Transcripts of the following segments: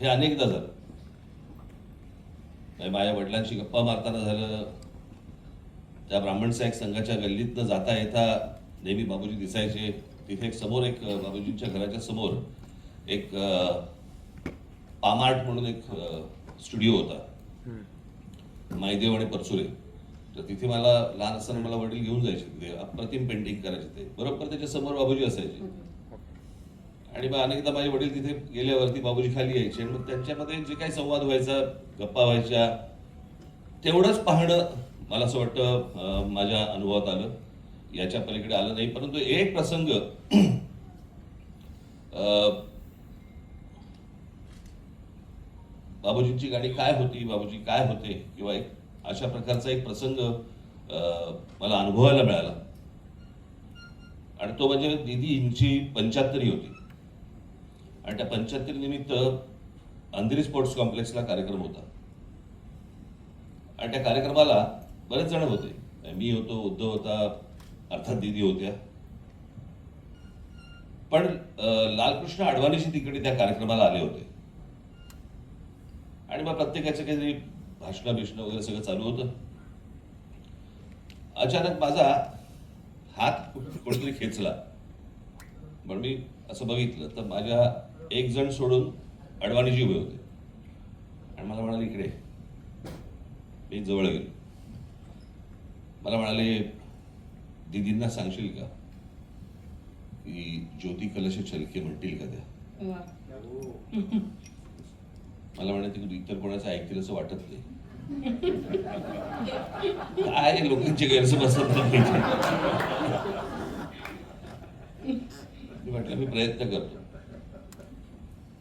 हे अनेकदा झालं. माझ्या वडिलांशी गप्पा मारताना झालं, त्या ब्राह्मण सहाय्यक संघाच्या गल्लीतनं जाता येता नेहमी बाबूजी दिसायचे. तिथे समोर एक बाबूजींच्या घराच्या समोर एक पामार्ट म्हणून एक स्टुडिओ होता, मायदेव आणि परसुरे. तर तिथे मला लहान असताना मला वडील घेऊन जायचे. तिथे अप्रतिम पेंटिंग करायचे. ते बरोबर त्याच्या समोर बाबूजी असायचे. आणि मग अनेकदा माझे वडील तिथे गेल्यावरती बाबूजी खाली यायचे आणि मग त्यांच्यामध्ये जे काही संवाद व्हायचा, गप्पा व्हायच्या, तेवढंच पाहणं मला असं वाटतं माझ्या अनुभवात आलं. याच्या पलीकडे आलं नाही. परंतु एक प्रसंग बाबूजींची गाणी काय होती, बाबूजी काय होते, किंवा एक अशा प्रकारचा एक प्रसंग मला अनुभवायला मिळाला. आणि तो म्हणजे दीदींची 75 होती. आणि त्या 75 निमित्त अंधेरी स्पोर्ट्स कॉम्प्लेक्सला कार्यक्रम होता. आणि त्या कार्यक्रमाला बरेच जण होते. मी होतो, उद्धव होता, अर्थात दीदी होत्या. पण लालकृष्ण अडवाणीजी तिकडे त्या कार्यक्रमाला आले होते. आणि मग प्रत्येकाचं काहीतरी भाषण वगैरे सगळं चालू होतं. अचानक माझा हात कोणीतरी खेचला. पण मी असं बघितलं तर माझ्या एक जण सोडून अडवाणीजी उभे होते. आणि मला म्हणाले, इकडे. मी जवळ गेलो. मला म्हणाले, दीदींना सांगशील का की ज्योती कलश छलके म्हणतील का त्या? मला म्हणाले, की इतर कोणाचं ऐकतील असं वाटत नाही. काय लोकांचे गैरसमज असतात. मी म्हटलं, मी प्रयत्न करतो.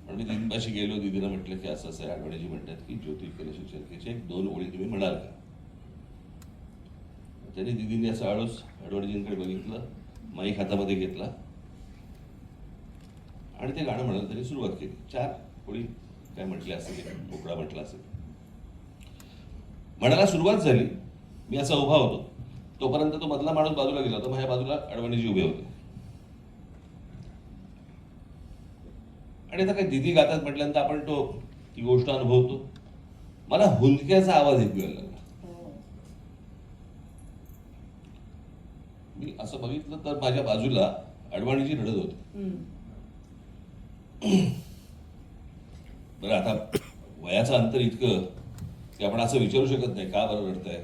पण मी दीदींपाशी गेलो. दीदीला म्हटलं की असं असं अडवाणीजी म्हणतात की ज्योती कलश छलकेच्या 1-2 ओळी तुम्ही म्हणाल का? त्यांनी दीदींनी असं आळूस अडवाणीजींकडे बघितलं, माईक हातामध्ये घेतला आणि ते गाणं म्हणायला त्यांनी सुरुवात केली. 4 ओळी काय म्हटल्या असेल, बोकडा म्हटला असेल. म्हणायला सुरुवात झाली. मी असा उभा होतो. तोपर्यंत तो मधला माणूस बाजूला गेला होता. माझ्या बाजूला अडवाणीजी उभे होते. आणि आता काय दीदी गातात म्हटल्यानंतर आपण ती गोष्ट अनुभवतो. मला हुंदक्याचा आवाज ऐकू यायला लागला. मी असं बघितलं तर माझ्या बाजूला अडवाणीजी रडत होते. बरं, आता वयाचं अंतर इतकं की आपण असं विचारू शकत नाही का बरं रडताय.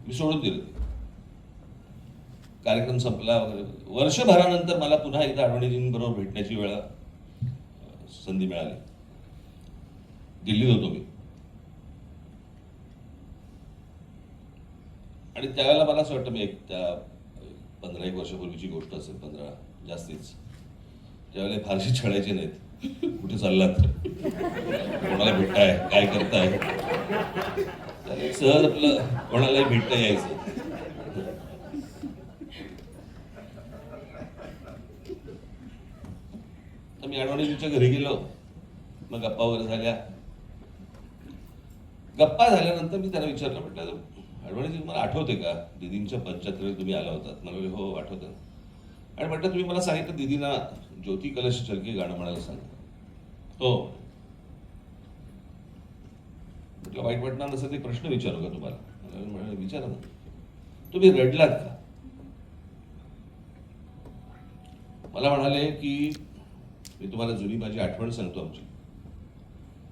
मी सोडून दिलं. कार्यक्रम संपला वगैरे. वर्षभरानंतर मला पुन्हा एकदा अडवाणीजींबरोबर भेटण्याची संधी मिळाली. दिल्लीत होतो मी. आणि त्यावेळेला मला असं वाटतं, मी त्या 15-1 वर्षापूर्वीची गोष्ट असेल, 15 जास्तीच. त्यावेळेला फारशी छळायचे नाहीत. कुठे चाललात, कोणाला भेटताय, काय करताय, सहज आपलं कोणालाही भेटता यायचं. तर मी अडवाणीजींच्या घरी गेलो. मग गप्पा वगैरे झाल्या. गप्पा झाल्यानंतर मी त्यांना विचारलं, म्हटलं, अडवाणीजी मला आठवते का दीदींच्या 75 तुम्ही आला होतात? मला हो आठवतं. आणि म्हटलं, तुम्ही मला सांगितलं दीदींना ज्योती कलश छलके गाणं म्हणायला सांगा. हो. म्हटलं, वाईट वाटणार नसेल ते प्रश्न विचारू का तुम्हाला? म्हणाले, विचारा ना. तुम्ही रडलात का? मला म्हणाले की मी तुम्हाला जुनी माझी आठवण सांगतो आमची.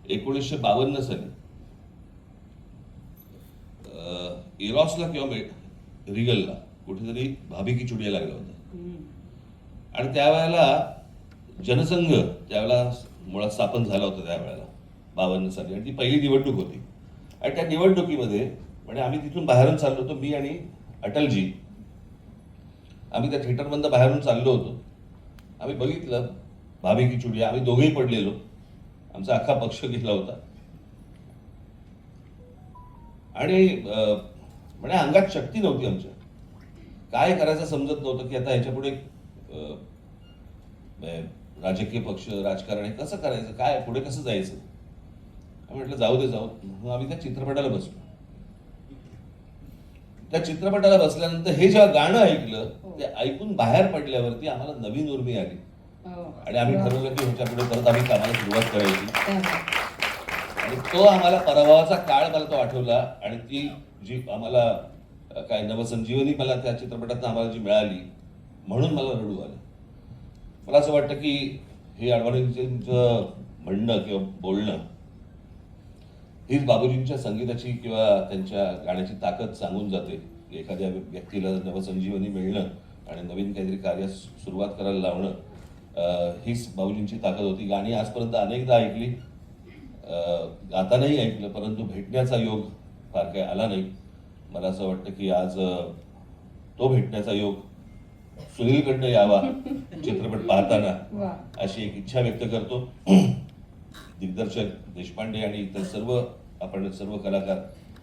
1952 साली इरॉसला किंवा रिगलला कुठेतरी भाभी की चुडिया लागला होता. आणि त्यावेळेला जनसंघ त्यावेळेला मुळात स्थापन झाला होता त्यावेळेला 52 साली. आणि ती पहिली निवडणूक होती. आणि त्या निवडणुकीमध्ये म्हणजे आम्ही तिथून बाहेरून चाललो होतो. मी आणि अटलजी आम्ही त्या थिएटरमधून बाहेरून चाललो होतो. आम्ही बघितलं भाभी की चुडिया. आम्ही दोघेही पडलेलो. आमचा अख्खा पक्ष घेतला होता. आणि म्हणजे अंगात शक्ती नव्हती आमच्या. काय करायचं समजत नव्हतं की आता ह्याच्यापुढे राजकीय पक्ष, राजकारण हे कसं करायचं, काय पुढे कसं जायचं. आम्ही म्हटलं जाऊ दे. मग आम्ही त्या चित्रपटाला बसलो. त्या चित्रपटाला बसल्यानंतर हे जेव्हा गाणं ऐकलं, ते ऐकून बाहेर पडल्यावरती आम्हाला नवीन उर्मी आली. आणि आम्ही ठरवलं की ह्याच्यापुढे परत आम्ही कामाला सुरुवात करायची. आणि तो आम्हाला पराभवाचा काळ मला तो आठवला. आणि ती जी आम्हाला काय नवसंजीवनी मला त्या चित्रपटात आम्हाला जी मिळाली म्हणून मला रडू आलं. मला असं वाटतं की हे अडवाणींचं म्हणणं किंवा बोलणं हीच बाबूजींच्या संगीताची किंवा त्यांच्या गाण्याची ताकद सांगून जाते. एखाद्या व्यक्तीला नवसंजीवनी मिळणं आणि नवीन काहीतरी कार्य सुरुवात करायला लावणं हीच बाबूजींची ताकद होती. गाणी आजपर्यंत अनेकदा ऐकली, गातानाही ऐकलं, परंतु भेटण्याचा योग फार काही आला नाही. मला असं वाटतं की आज तो भेटण्याचा योग सुनीलकडनं यावा चित्रपट पाहताना, अशी एक इच्छा व्यक्त करतो. दिग्दर्शक देशपांडे आणि इतर आपण सर्व कलाकार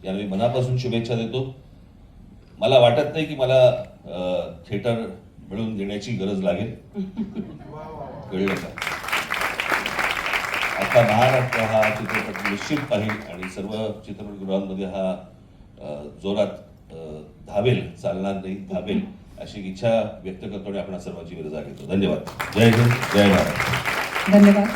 यांना मी मनापासून शुभेच्छा देतो. मला वाटत नाही की मला थिएटर मिळवून देण्याची गरज लागेल. कळलं का? आता महाराष्ट्र हा चित्रपट निश्चित पाहिजे आणि सर्व चित्रपटगृहांमध्ये हा जोरात धावेल, चालणार नाही, धावेल, अशी इच्छा व्यक्त करतो आणि आपण सर्वांची रजा घेतो. धन्यवाद. जय हिंद, जय महाराष्ट्र. धन्यवाद.